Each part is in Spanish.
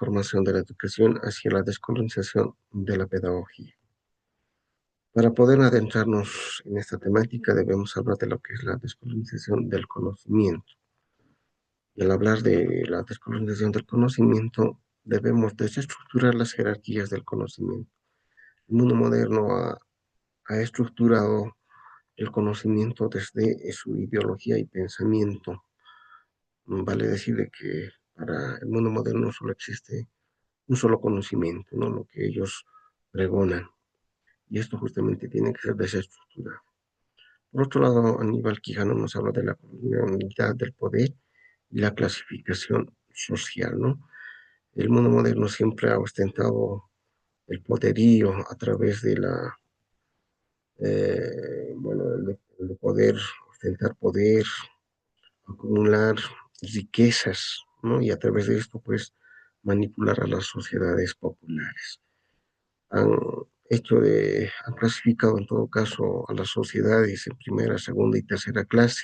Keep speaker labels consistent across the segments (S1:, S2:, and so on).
S1: transformación de la educación hacia la descolonización de la pedagogía. Para poder adentrarnos en esta temática debemos hablar de lo que es la descolonización del conocimiento. Y al hablar de la descolonización del conocimiento, debemos desestructurar las jerarquías del conocimiento. El mundo moderno ha estructurado el conocimiento desde su ideología y pensamiento. Vale decir de que para el mundo moderno solo existe un solo conocimiento, ¿no? Lo que ellos pregonan. Y esto justamente tiene que ser desestructurado. Por otro lado, Aníbal Quijano nos habla de la colonialidad del poder y la clasificación social, ¿no? El mundo moderno siempre ha ostentado el poderío a través de el de poder, ostentar poder, acumular riquezas, ¿no? Y a través de esto, pues, manipular a las sociedades populares. Han han clasificado en todo caso a las sociedades en primera, segunda y tercera clase.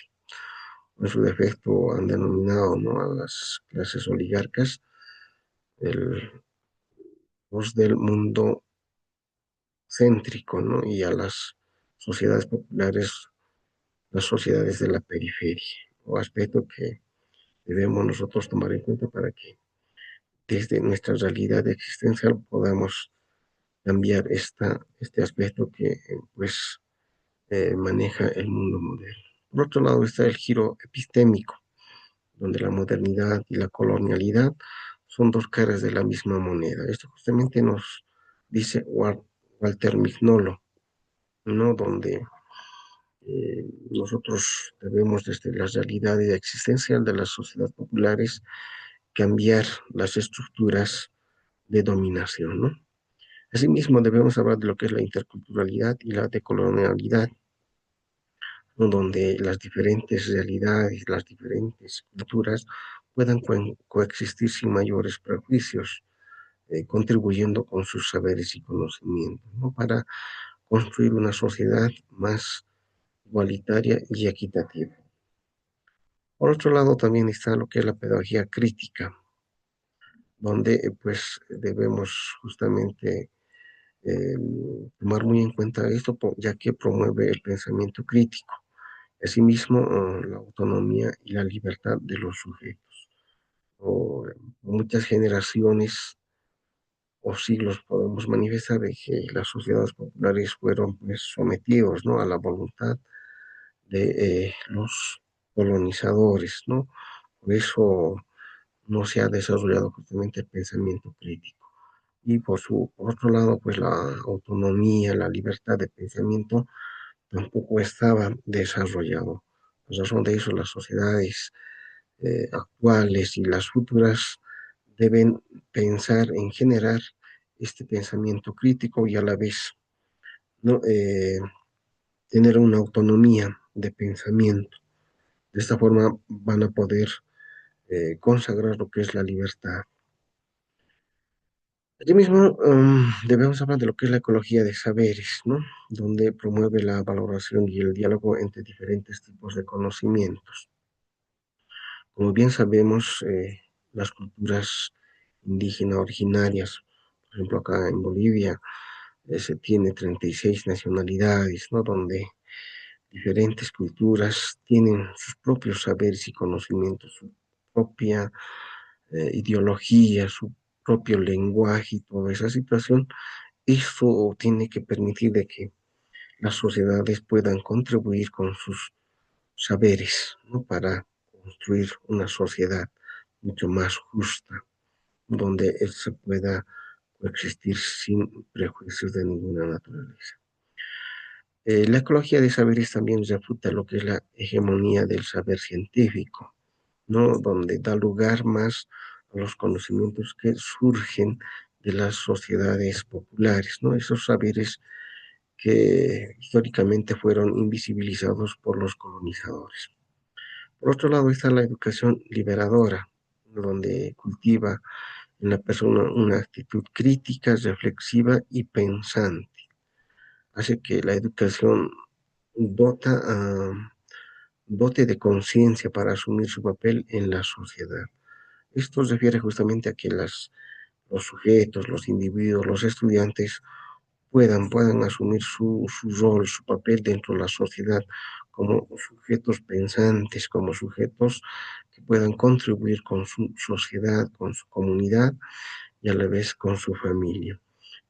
S1: En su defecto han denominado, ¿no?, a las clases oligarcas el, los del mundo céntrico, ¿no? Y a las sociedades populares, las sociedades de la periferia, o aspecto que debemos nosotros tomar en cuenta para que desde nuestra realidad existencial podamos cambiar este aspecto que pues maneja el mundo moderno. Por otro lado está el giro epistémico, donde la modernidad y la colonialidad son dos caras de la misma moneda. Esto justamente nos dice Walter Mignolo, ¿no? Donde nosotros debemos desde la realidad existencial de las sociedades populares cambiar las estructuras de dominación, ¿no? Asimismo, debemos hablar de lo que es la interculturalidad y la decolonialidad, ¿no?, donde las diferentes realidades, las diferentes culturas puedan coexistir sin mayores prejuicios, contribuyendo con sus saberes y conocimientos, ¿no?, para construir una sociedad más igualitaria y equitativa. Por otro lado, también está lo que es la pedagogía crítica, donde pues debemos justamente eh, tomar muy en cuenta esto, ya que promueve el pensamiento crítico. Asimismo, la autonomía y la libertad de los sujetos. Muchas generaciones o siglos podemos manifestar de que las sociedades populares fueron pues, sometidos, ¿no?, a la voluntad de los colonizadores, ¿no? Por eso no se ha desarrollado justamente el pensamiento crítico. Y por otro lado, pues la autonomía, la libertad de pensamiento tampoco estaba desarrollado. A razón de eso, las sociedades actuales y las futuras deben pensar en generar este pensamiento crítico y a la vez, ¿no?, tener una autonomía de pensamiento. De esta forma van a poder consagrar lo que es la libertad. Asimismo, debemos hablar de lo que es la ecología de saberes, ¿no?, donde promueve la valoración y el diálogo entre diferentes tipos de conocimientos. Como bien sabemos, las culturas indígenas originarias, por ejemplo, acá en Bolivia, se tiene 36 nacionalidades, ¿no?, donde diferentes culturas tienen sus propios saberes y conocimientos, su propia ideología, su propio lenguaje y toda esa situación. Esto tiene que permitir de que las sociedades puedan contribuir con sus saberes, ¿no?, para construir una sociedad mucho más justa, donde se pueda coexistir sin prejuicios de ninguna naturaleza. La ecología de saberes también refuta lo que es la hegemonía del saber científico, ¿no?, donde da lugar más a los conocimientos que surgen de las sociedades populares, ¿no? Esos saberes que históricamente fueron invisibilizados por los colonizadores. Por otro lado está la educación liberadora, donde cultiva en la persona una actitud crítica, reflexiva y pensante. Hace que la educación dota, dote de conciencia para asumir su papel en la sociedad. Esto refiere justamente a que las los sujetos, los individuos, los estudiantes puedan asumir su rol, su papel dentro de la sociedad como sujetos pensantes, como sujetos que puedan contribuir con su sociedad, con su comunidad y a la vez con su familia.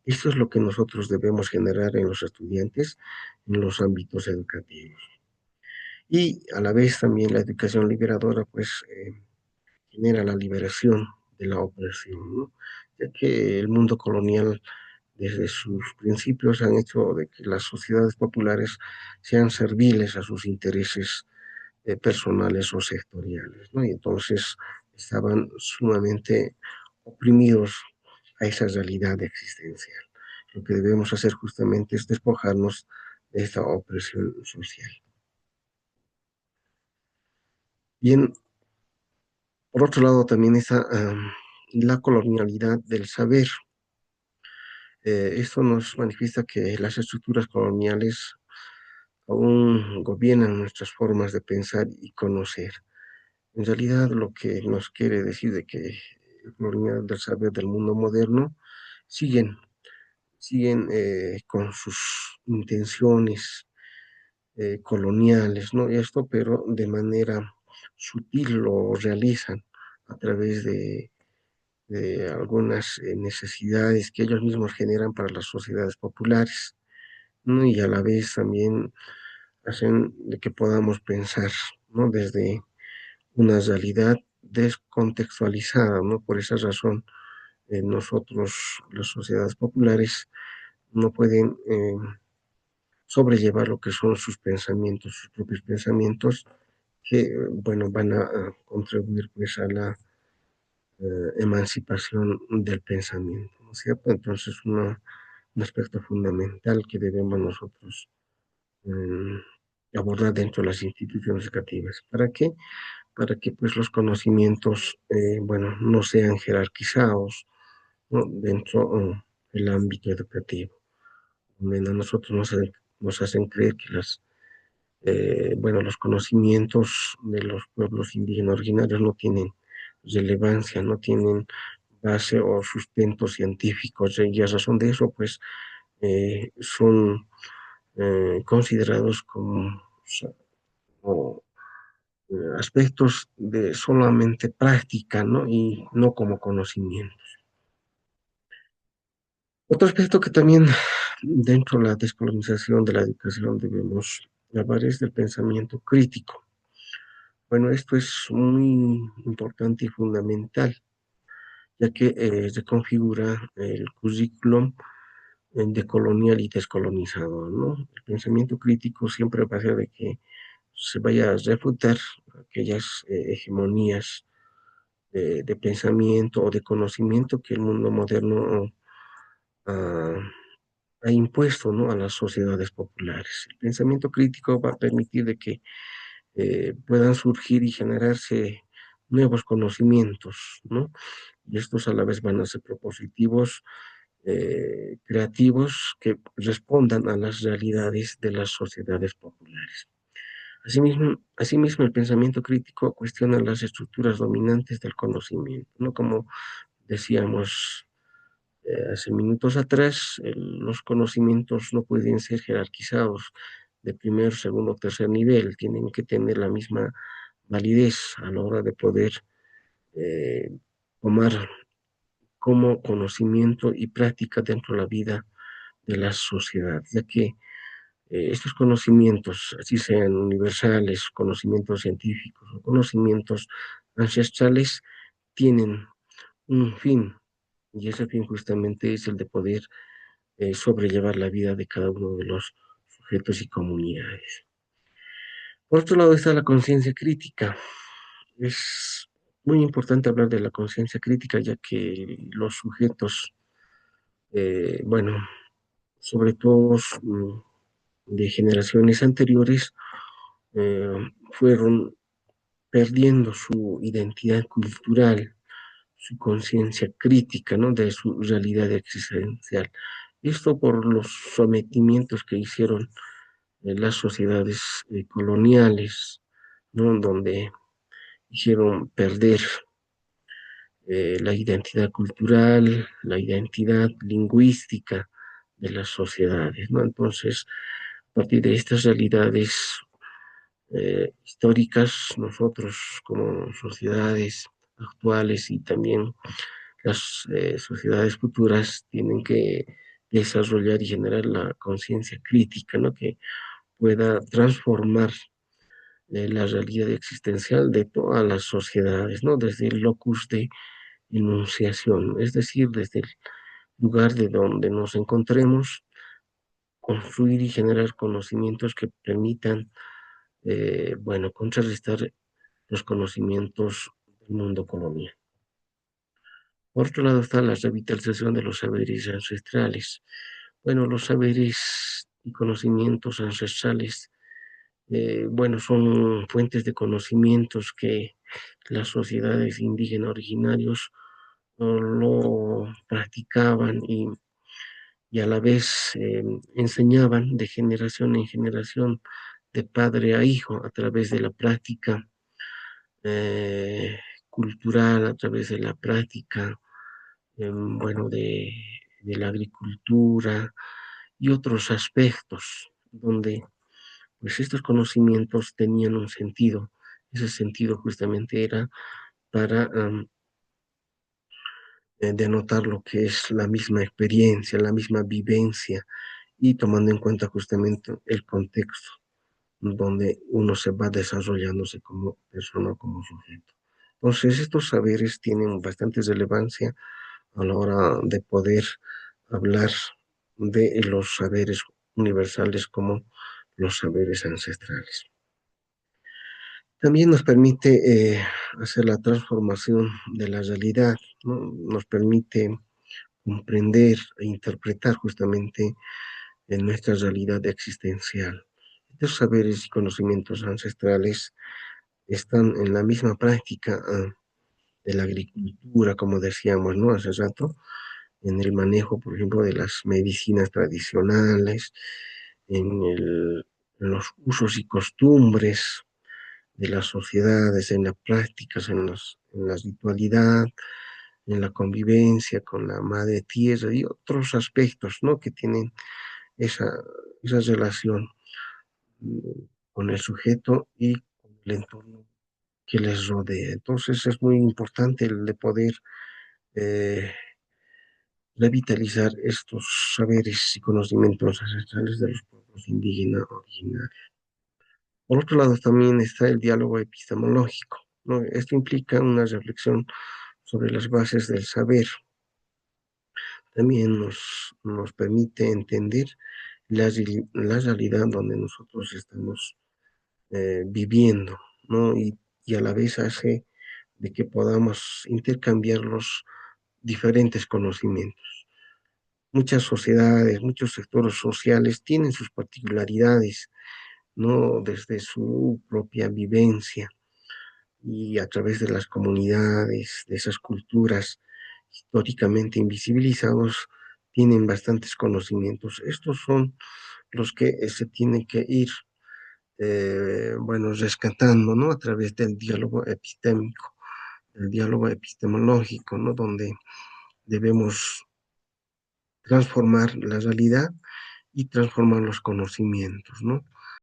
S1: Esto es lo que nosotros debemos generar en los estudiantes en los ámbitos educativos. Y a la vez también la educación liberadora pues genera la liberación de la opresión, ¿no? Ya que el mundo colonial desde sus principios han hecho de que las sociedades populares sean serviles a sus intereses personales o sectoriales, ¿no? Y entonces estaban sumamente oprimidos a esa realidad existencial. Lo que debemos hacer justamente es despojarnos de esta opresión social. Bien, por otro lado también está la colonialidad del saber. Esto nos manifiesta que las estructuras coloniales aún gobiernan nuestras formas de pensar y conocer. En realidad, lo que nos quiere decir de que el colonial del saber del mundo moderno siguen, siguen con sus intenciones coloniales, ¿no? Y esto, pero de manera sutil lo realizan a través de algunas necesidades que ellos mismos generan para las sociedades populares, ¿no? Y a la vez también hacen de que podamos pensar, ¿no? Desde una realidad descontextualizada, ¿no? Por esa razón, nosotros, las sociedades populares, no pueden sobrellevar lo que son sus pensamientos, sus propios pensamientos, que, bueno, van a contribuir pues a la emancipación del pensamiento, ¿no es cierto? Entonces, un aspecto fundamental que debemos nosotros abordar dentro de las instituciones educativas. ¿Para qué? Para que pues los conocimientos, bueno, no sean jerarquizados, ¿no? Dentro del ámbito educativo. Bueno, a nosotros nos hacen creer que bueno, los conocimientos de los pueblos indígenas originarios no tienen relevancia, no tienen base o sustento científico, y a razón de eso, pues, son considerados como aspectos de solamente práctica, ¿no? Y no como conocimientos. Otro aspecto que también dentro de la descolonización de la educación debemos hablar es del pensamiento crítico. Bueno, esto es muy importante y fundamental, ya que reconfigura el currículum decolonial y descolonizador, ¿no? El pensamiento crítico siempre va a ser de que se vaya a refutar aquellas hegemonías de pensamiento o de conocimiento que el mundo moderno ah, ha impuesto, ¿no? A las sociedades populares. El pensamiento crítico va a permitir de que puedan surgir y generarse nuevos conocimientos, ¿no? Y estos a la vez van a ser propositivos, creativos, que respondan a las realidades de las sociedades populares. Asimismo, el pensamiento crítico cuestiona las estructuras dominantes del conocimiento, ¿no? Como decíamos hace minutos atrás, los conocimientos no pueden ser jerarquizados de primer, segundo, tercer nivel, tienen que tener la misma validez a la hora de poder eh, tomar como conocimiento y práctica dentro de la vida de la sociedad, ya que estos conocimientos, así sean universales, conocimientos científicos o conocimientos ancestrales, tienen un fin, y ese fin justamente es el de poder sobrellevar la vida de cada uno de los sujetos y comunidades. Por otro lado está la conciencia crítica. Es muy importante hablar de la conciencia crítica, ya que los sujetos, bueno, sobre todo de generaciones anteriores, eh, fueron perdiendo su identidad cultural, su conciencia crítica, ¿no? De su realidad existencial. Esto por los sometimientos que hicieron las sociedades coloniales, ¿no? Donde hicieron perder la identidad cultural, la identidad lingüística de las sociedades, ¿no? Entonces, a partir de estas realidades históricas, nosotros como sociedades actuales y también las sociedades futuras tienen que desarrollar y generar la conciencia crítica, ¿no? Que pueda transformar la realidad existencial de todas las sociedades, ¿no? Desde el locus de enunciación, es decir, desde el lugar de donde nos encontremos, construir y generar conocimientos que permitan, bueno, contrarrestar los conocimientos del mundo colonial. Por otro lado está la revitalización de los saberes ancestrales. Bueno, los saberes y conocimientos ancestrales, bueno, son fuentes de conocimientos que las sociedades indígenas originarios lo practicaban y a la vez enseñaban de generación en generación, de padre a hijo, a través de la práctica eh, cultural, a través de la práctica, bueno, de la agricultura y otros aspectos donde pues estos conocimientos tenían un sentido. Ese sentido justamente era para denotar lo que es la misma experiencia, la misma vivencia y tomando en cuenta justamente el contexto donde uno se va desarrollándose como persona, como sujeto. Entonces, estos saberes tienen bastante relevancia a la hora de poder hablar de los saberes universales como los saberes ancestrales. También nos permite hacer la transformación de la realidad, ¿no? Nos permite comprender e interpretar justamente en nuestra realidad existencial. Estos saberes y conocimientos ancestrales están en la misma práctica de la agricultura, como decíamos, ¿no? Hace rato, en el manejo, por ejemplo, de las medicinas tradicionales, en los usos y costumbres de las sociedades, en las prácticas, en la ritualidad, en la convivencia con la madre tierra y otros aspectos, ¿no? Que tienen esa, esa relación con el sujeto y con el entorno que les rodea. Entonces es muy importante el de poder eh, revitalizar estos saberes y conocimientos ancestrales de los pueblos indígenas originarios. Por otro lado, también está el diálogo epistemológico, ¿no? Esto implica una reflexión sobre las bases del saber. También nos permite entender la realidad donde nosotros estamos viviendo, ¿no? Y a la vez hace de que podamos intercambiar los diferentes conocimientos. Muchas sociedades, muchos sectores sociales tienen sus particularidades, ¿no? Desde su propia vivencia y a través de las comunidades, de esas culturas históricamente invisibilizados, tienen bastantes conocimientos. Estos son los que se tienen que ir, bueno, rescatando, ¿no? A través del diálogo epistémico, el diálogo epistemológico, ¿no? Donde debemos transformar la realidad y transformar los conocimientos, ¿no?